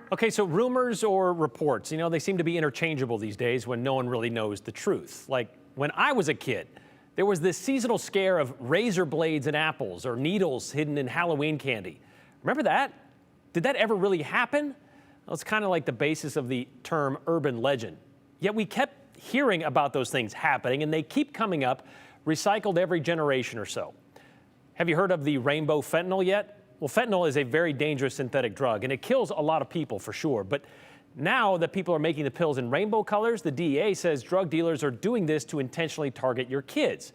Okay, so rumors or reports, they seem to be interchangeable these days when no one really knows the truth. Like when I was a kid, there was this seasonal scare of razor blades in apples or needles hidden in Halloween candy. Remember that? Did that ever really happen? Well, it's kind of like the basis of the term urban legend. Yet we kept hearing about those things happening, and they keep coming up, recycled every generation or so. Have you heard of the rainbow fentanyl yet? Well, fentanyl is a very dangerous synthetic drug, and it kills a lot of people for sure. But now that people are making the pills in rainbow colors, the DEA says drug dealers are doing this to intentionally target your kids.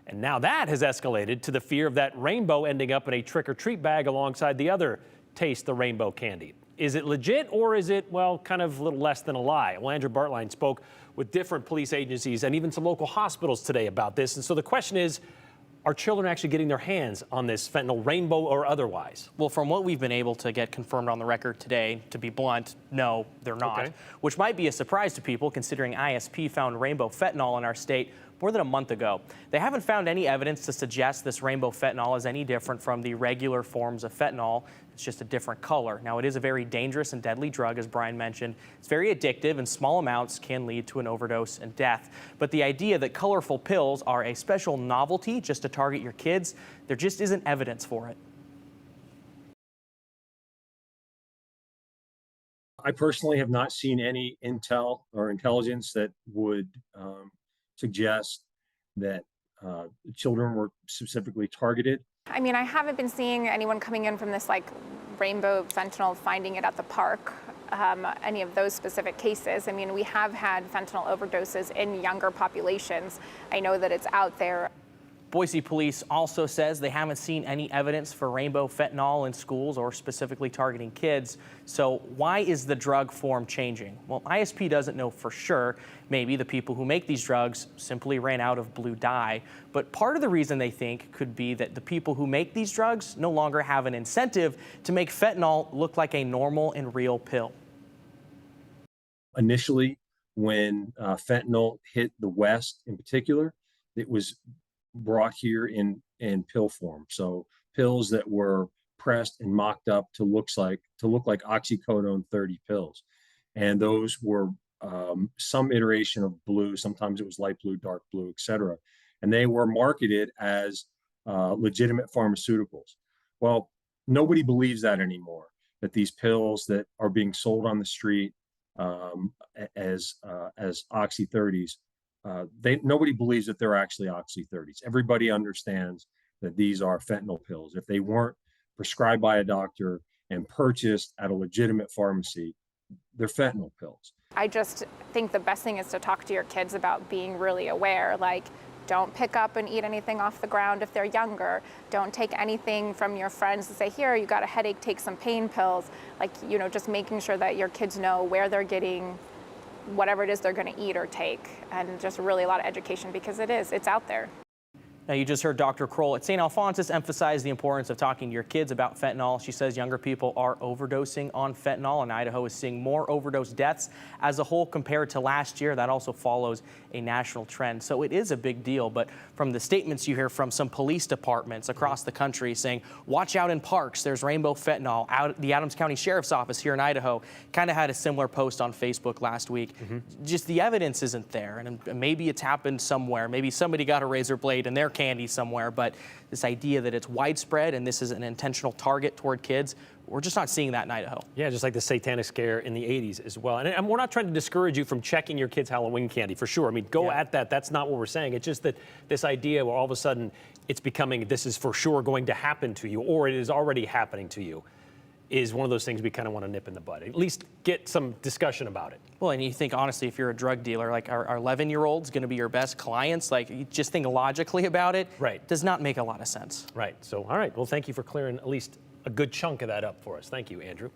And now that has escalated to the fear of that rainbow ending up in a trick-or-treat bag alongside the other Taste the Rainbow candy. Is it legit, or is it, well, kind of a little less than a lie? Well, Andrew Bartline spoke with different police agencies and even some local hospitals today about this. And so the question is, are children actually getting their hands on this fentanyl, rainbow or otherwise? Well, from what we've been able to get confirmed on the record today, to be blunt, no, they're not. Okay. Which might be a surprise to people considering ISP found rainbow fentanyl in our state more than a month ago. They haven't found any evidence to suggest this rainbow fentanyl is any different from the regular forms of fentanyl. It's just a different color. Now, it is a very dangerous and deadly drug, as Brian mentioned. It's very addictive, and small amounts can lead to an overdose and death. But the idea that colorful pills are a special novelty just to target your kids, there just isn't evidence for it. I personally have not seen any intel or intelligence that would suggest that children were specifically targeted. I mean, I haven't been seeing anyone coming in from this rainbow fentanyl, finding it at the park, any of those specific cases. I mean, we have had fentanyl overdoses in younger populations. I know that it's out there. Boise police also says they haven't seen any evidence for rainbow fentanyl in schools or specifically targeting kids. So why is the drug form changing? Well, ISP doesn't know for sure. Maybe the people who make these drugs simply ran out of blue dye. But part of the reason they think could be that the people who make these drugs no longer have an incentive to make fentanyl look like a normal and real pill. Initially, when fentanyl hit the West in particular, it was brought here in pill form. So pills that were pressed and mocked up to look like oxycodone 30 pills. And those were some iteration of blue. Sometimes it was light blue, dark blue, etc. And they were marketed as legitimate pharmaceuticals. Well, nobody believes that anymore, that these pills that are being sold on the street as Oxy 30s, nobody believes that they're actually Oxy 30s. Everybody understands that these are fentanyl pills. If they weren't prescribed by a doctor and purchased at a legitimate pharmacy, they're fentanyl pills. I just think the best thing is to talk to your kids about being really aware. Don't pick up and eat anything off the ground if they're younger. Don't take anything from your friends and say, here, you got a headache, take some pain pills. Just making sure that your kids know where they're getting whatever it is they're going to eat or take, and just really a lot of education, because it's out there. Now, you just heard Dr. Kroll at St. Alphonsus emphasize the importance of talking to your kids about fentanyl. She says younger people are overdosing on fentanyl, and Idaho is seeing more overdose deaths as a whole compared to last year. That also follows a national trend. So it is a big deal. But from the statements you hear from some police departments across the country saying, watch out in parks, there's rainbow fentanyl. The Adams County Sheriff's Office here in Idaho kind of had a similar post on Facebook last week. Just the evidence isn't there. And maybe it's happened somewhere. Maybe somebody got a razor blade in their candy somewhere, but this idea that it's widespread and this is an intentional target toward kids, we're just not seeing that in Idaho. Yeah, just like the satanic scare in the 80s as well. And we're not trying to discourage you from checking your kids' Halloween candy, for sure. I mean, go at that. That's not what we're saying. It's just that this idea where all of a sudden it's becoming, this is for sure going to happen to you, or it is already happening to you, is one of those things we kind of want to nip in the bud. At least get some discussion about it. Well, and you think, honestly, if you're a drug dealer, our 11-year-olds going to be your best clients? You just think logically about it. Right. Does not make a lot of sense. Right. So, all right. Well, thank you for clearing at least a good chunk of that up for us. Thank you, Andrew.